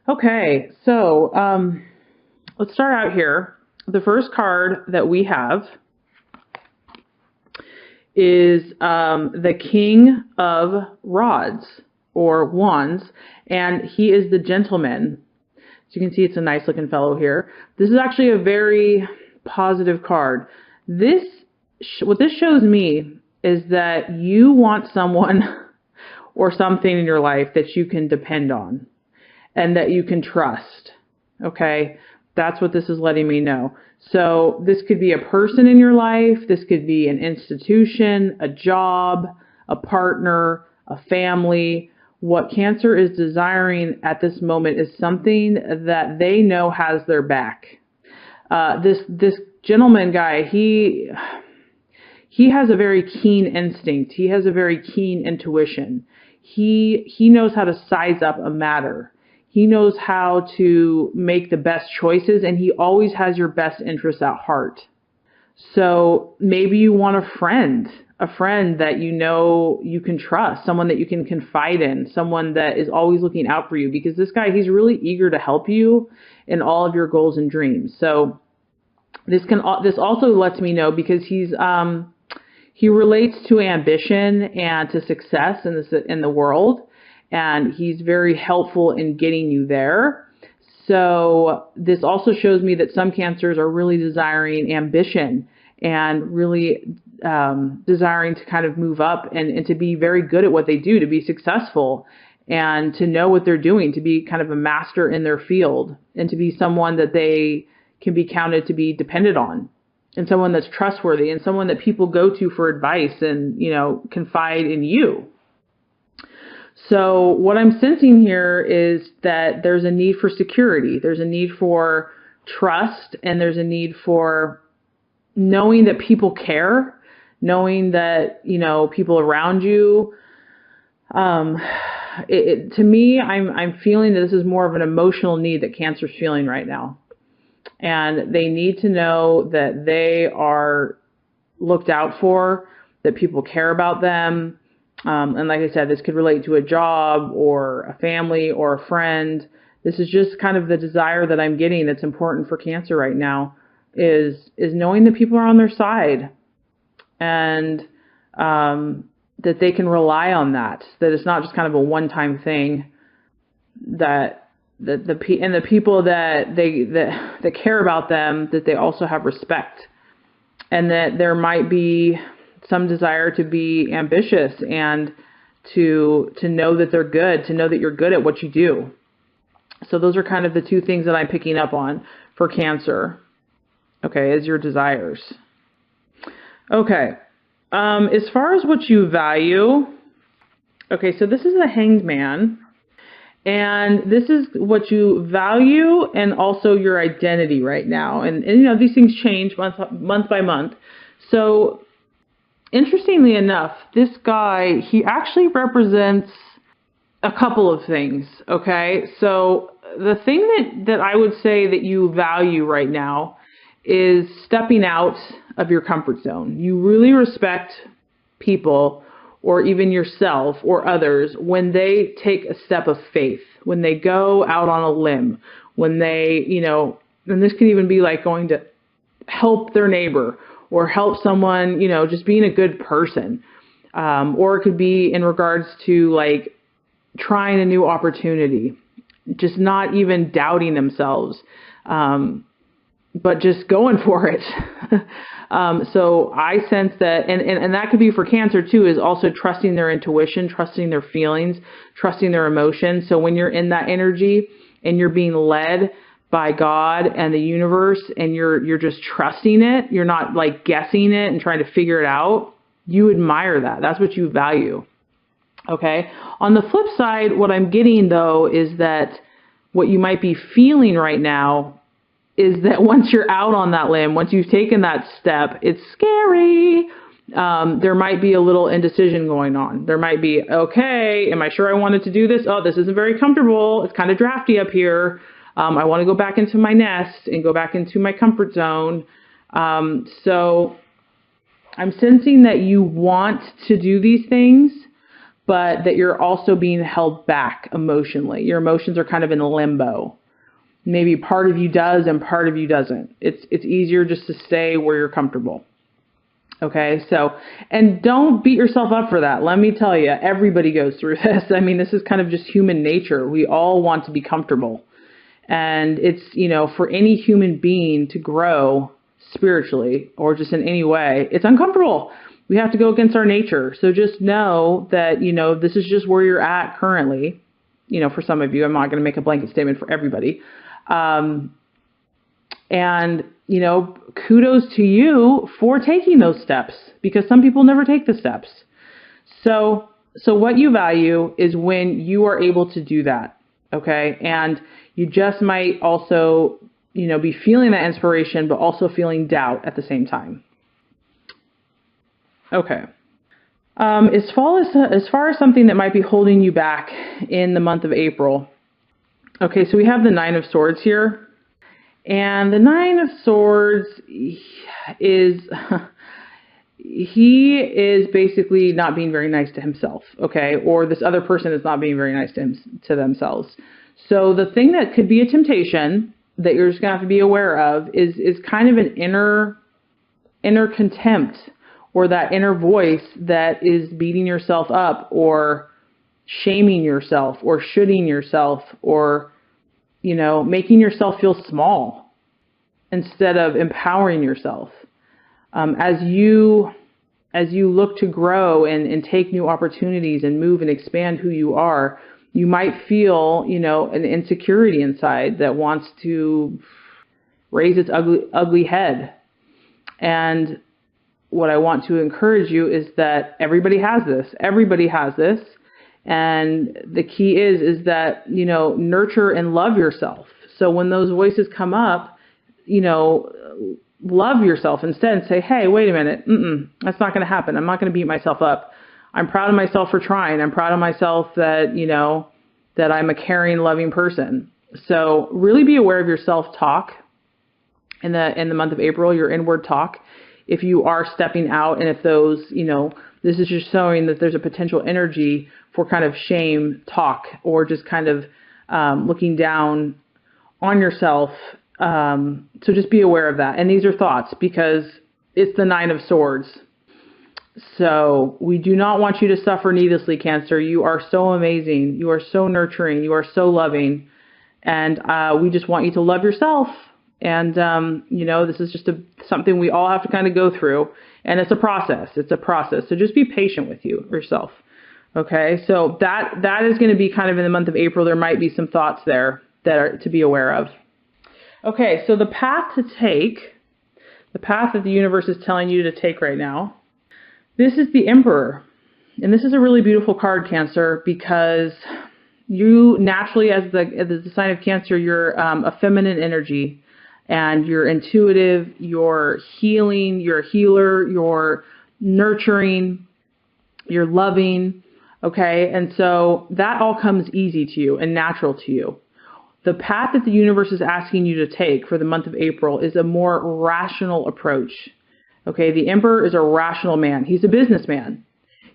Okay, so let's start out here. The first card that we have is the King of Rods or Wands, and he is the gentleman. So you can see it's a nice looking fellow here. This is actually a very positive card. What this shows me is that you want someone or something in your life that you can depend on and that you can trust. Okay? That's what this is letting me know. So this could be a person in your life. This could be an institution, a job, a partner, a family. What Cancer is desiring at this moment is something that they know has their back. This gentleman guy, he has a very keen instinct. He has a very keen intuition. He knows how to size up a matter. He knows how to make the best choices, and he always has your best interests at heart. So maybe you want a friend that you know you can trust, someone that you can confide in, someone that is always looking out for you, because this guy, he's really eager to help you in all of your goals and dreams. So this also lets me know, because he relates to ambition and to success in the world, and he's very helpful in getting you there. So this also shows me that some Cancers are really desiring ambition and really desiring to kind of move up and to be very good at what they do, to be successful and to know what they're doing, to be kind of a master in their field, and to be someone that they can be counted to be dependent on, and someone that's trustworthy, and someone that people go to for advice and, confide in you. So what I'm sensing here is that there's a need for security. There's a need for trust, and there's a need for knowing that people care, knowing that, people around you. To me, I'm feeling that this is more of an emotional need that Cancer's feeling right now. And they need to know that they are looked out for, that people care about them. And like I said, this could relate to a job or a family or a friend. This is just kind of the desire that I'm getting that's important for Cancer right now, is knowing that people are on their side, and that they can rely on that it's not just kind of a one-time thing, that the people that care about them, that they also have respect, and that there might be some desire to be ambitious and to know that they're good, to know that you're good at what you do. So those are kind of the two things that I'm picking up on for Cancer, okay, as your desires. Okay, as far as what you value, okay, so this is the Hanged Man, and this is what you value and also your identity right now. And these things change month by month. So interestingly enough, this guy, he actually represents a couple of things, okay? So the thing that I would say that you value right now is stepping out of your comfort zone. You really respect people, or even yourself or others, when they take a step of faith, when they go out on a limb, when they, and this can even be like going to help their neighbor or help someone, just being a good person. Or it could be in regards to like trying a new opportunity, just not even doubting themselves, but just going for it. So I sense that, and that could be for Cancer too, is also trusting their intuition, trusting their feelings, trusting their emotions. So when you're in that energy and you're being led by God and the universe, and you're just trusting it, you're not like guessing it and trying to figure it out, you admire that. That's what you value. Okay. On the flip side, what I'm getting though is that what you might be feeling right now is that once you're out on that limb, once you've taken that step, it's scary. There might be a little indecision going on. There might be, okay, am I sure I wanted to do this? Oh, this isn't very comfortable. It's kind of drafty up here. I want to go back into my nest and go back into my comfort zone. So I'm sensing that you want to do these things, but that you're also being held back emotionally. Your emotions are kind of in limbo. Maybe part of you does and part of you doesn't. It's easier just to stay where you're comfortable. Okay, so, and don't beat yourself up for that. Let me tell you, everybody goes through this. I mean, this is kind of just human nature. We all want to be comfortable. And it's, for any human being to grow spiritually or just in any way, it's uncomfortable. We have to go against our nature. So just know that, this is just where you're at currently. For some of you, I'm not going to make a blanket statement for everybody. And, kudos to you for taking those steps, because some people never take the steps. So what you value is when you are able to do that. Okay. And you just might also, be feeling that inspiration, but also feeling doubt at the same time. Okay. As far as something that might be holding you back in the month of April. Okay. So we have the Nine of Swords here. And the Nine of Swords is, he is basically not being very nice to himself, okay? Or this other person is not being very nice to themselves. So the thing that could be a temptation that you're just going to have to be aware of is kind of an inner contempt, or that inner voice that is beating yourself up or shaming yourself or shoulding yourself or making yourself feel small instead of empowering yourself. As you look to grow and take new opportunities and move and expand who you are, you might feel, an insecurity inside that wants to raise its ugly head. And what I want to encourage you is that everybody has this. Everybody has this. And the key is that, nurture and love yourself. So when those voices come up, love yourself instead and say, hey, wait a minute. That's not going to happen. I'm not going to beat myself up. I'm proud of myself for trying. I'm proud of myself that, that I'm a caring, loving person. So really be aware of your self-talk in the month of April, your inward talk. If you are stepping out and if those, this is just showing that there's a potential energy for kind of shame talk or just kind of looking down on yourself. So just be aware of that. And these are thoughts because it's the Nine of Swords. So we do not want you to suffer needlessly, Cancer. You are so amazing. You are so nurturing. You are so loving. And we just want you to love yourself. And, this is just something we all have to kind of go through. And it's a process. It's a process. So just be patient with yourself. Okay. So that is going to be kind of in the month of April. There might be some thoughts there that are to be aware of. Okay. So the path to take, the path that the universe is telling you to take right now, this is the Emperor. And this is a really beautiful card, Cancer, because you naturally, as the sign of Cancer, you're a feminine energy. And you're intuitive, you're healing, you're a healer, you're nurturing, you're loving, okay? And so that all comes easy to you and natural to you. The path that the universe is asking you to take for the month of April is a more rational approach, okay? The Emperor is a rational man. He's a businessman.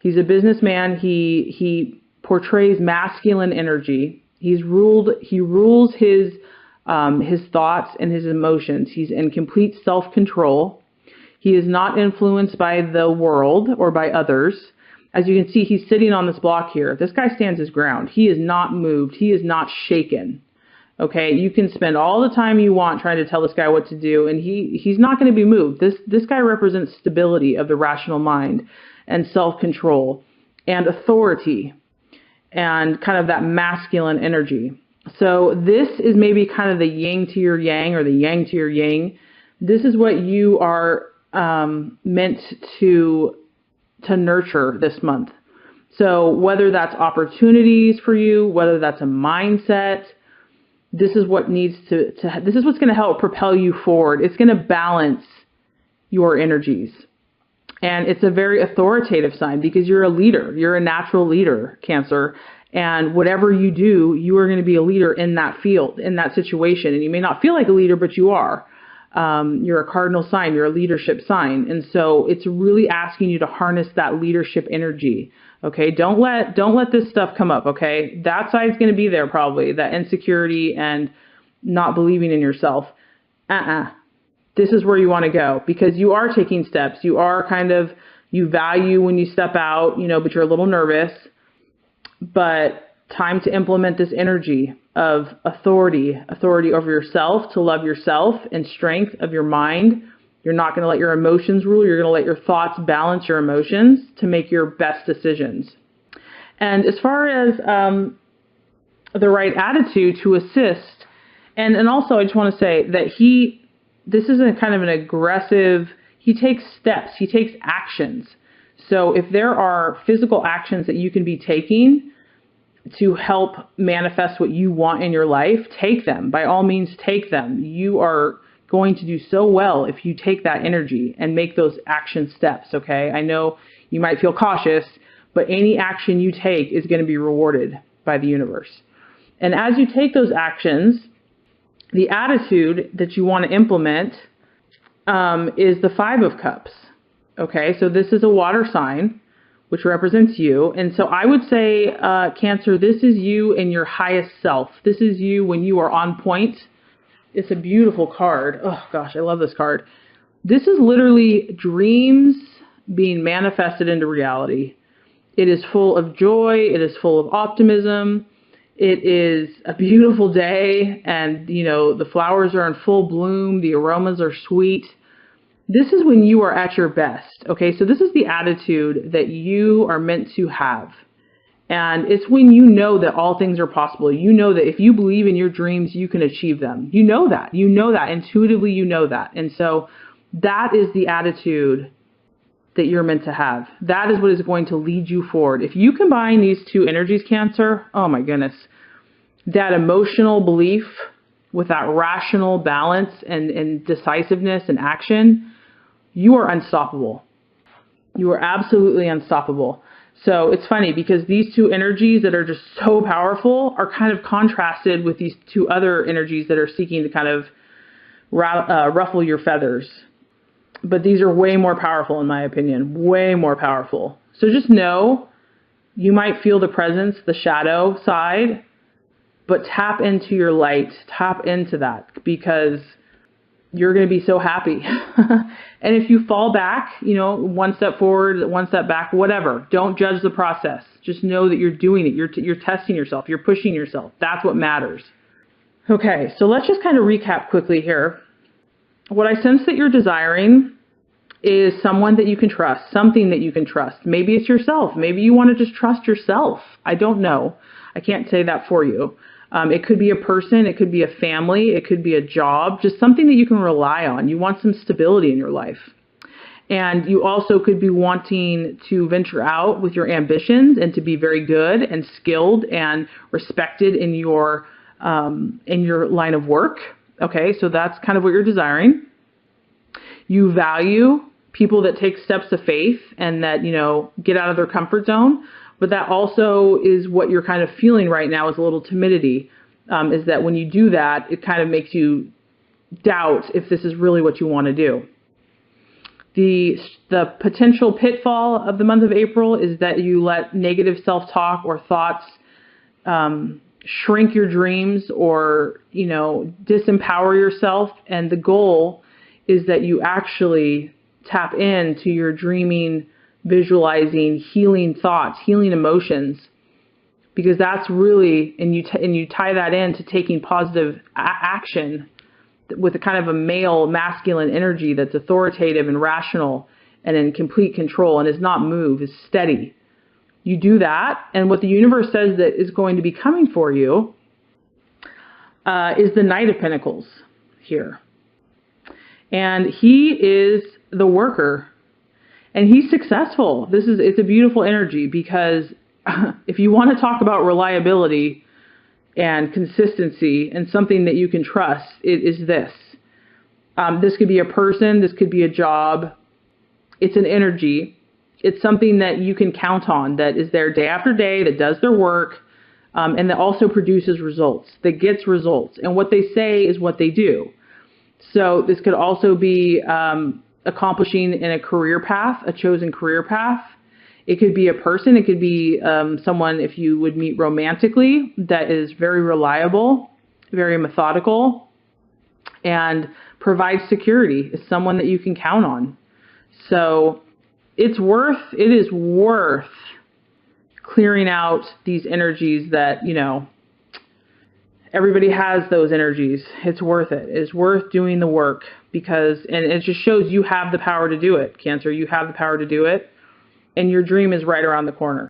He's a businessman. He portrays masculine energy. He rules his thoughts and his emotions. He's in complete self-control. He is not influenced by the world or by others. As you can see, he's sitting on this block here. This guy stands his ground. He is not moved. He is not shaken. Okay, you can spend all the time you want trying to tell this guy what to do, and he's not going to be moved. This guy represents stability of the rational mind and self-control and authority and kind of that masculine energy. So this is maybe kind of the yin to your yang or the yang to your yin. This is what you are meant to nurture this month. So whether that's opportunities for you, whether that's a mindset, this is what needs this is what's going to help propel you forward. It's going to balance your energies. And it's a very authoritative sign because you're a leader. You're a natural leader, Cancer. And whatever you do, you are going to be a leader in that field, in that situation. And you may not feel like a leader, but you are. You're a cardinal sign. You're a leadership sign. And so it's really asking you to harness that leadership energy. Okay. Don't let this stuff come up. Okay. That side's going to be there probably, that insecurity and not believing in yourself. This is where you want to go, because you are taking steps. You are you value when you step out, but you're a little nervous. But time to implement this energy of authority over yourself, to love yourself, and strength of your mind. You're not going to let your emotions rule. You're going to let your thoughts balance your emotions to make your best decisions. And as far as the right attitude to assist, and also I just want to say that this is a kind of an aggressive, he takes steps, he takes actions. So if there are physical actions that you can be taking to help manifest what you want in your life, take them. By all means, take them. You are going to do so well if you take that energy and make those action steps, okay? I know you might feel cautious, but any action you take is going to be rewarded by the universe. And as you take those actions, the attitude that you want to implement is the 5 of Cups, okay? So this is a water sign, which represents you. And so I would say, Cancer, this is you in your highest self. This is you when you are on point. It's a beautiful card. Oh gosh, I love this card. This is literally dreams being manifested into reality. It is full of joy. It is full of optimism. It is a beautiful day, and the flowers are in full bloom. The aromas are sweet. This is when you are at your best, okay? So this is the attitude that you are meant to have. And it's when you know that all things are possible. You know that if you believe in your dreams, you can achieve them. You know that. Intuitively, you know that. And so that is the attitude that you're meant to have. That is what is going to lead you forward. If you combine these two energies, Cancer, oh my goodness, that emotional belief with that rational balance and decisiveness and action, you are unstoppable. You are absolutely unstoppable. So it's funny because these two energies that are just so powerful are kind of contrasted with these two other energies that are seeking to kind of ruffle your feathers. But these are way more powerful, in my opinion, way more powerful. So just know you might feel the presence, the shadow side, but tap into your light, tap into that, because you're going to be so happy. And if you fall back, one step forward, one step back, whatever, don't judge the process. Just know that you're doing it. You're testing yourself. You're pushing yourself. That's what matters. Okay, so let's just kind of recap quickly here. What I sense that you're desiring is someone that you can trust, something that you can trust. Maybe it's yourself. Maybe you want to just trust yourself. I don't know. I can't say that for you. It could be a person. It could be a family. It could be a job, just something that you can rely on. You want some stability in your life. And you also could be wanting to venture out with your ambitions and to be very good and skilled and respected in your line of work. Okay, so that's kind of what you're desiring. You value people that take steps of faith and that, get out of their comfort zone. But that also is what you're kind of feeling right now, is a little timidity, is that when you do that, it kind of makes you doubt if this is really what you want to do. The potential pitfall of the month of April is that you let negative self-talk or thoughts shrink your dreams or, disempower yourself. And the goal is that you actually tap into your dreaming, visualizing, healing thoughts, healing emotions, because that's really, and you tie that into taking positive action with a kind of a male masculine energy that's authoritative and rational and in complete control and is not moved, is steady. You do that, and what the universe says that is going to be coming for you is the Knight of Pentacles here. And he is the worker. And he's successful. It's a beautiful energy, because if you want to talk about reliability and consistency and something that you can trust, it is this. This could be a person. This could be a job. It's an energy. It's something that you can count on, that is there day after day, that does their work, and that also produces results, that gets results. And what they say is what they do. So this could also be accomplishing in a career path, a chosen career path. It could be a person. It could be someone, if you would meet romantically, that is very reliable, very methodical, and provides security, is someone that you can count on. So it is worth clearing out these energies that, everybody has those energies. It's worth it. It's worth doing the work and it just shows you have the power to do it, Cancer. You have the power to do it, and your dream is right around the corner.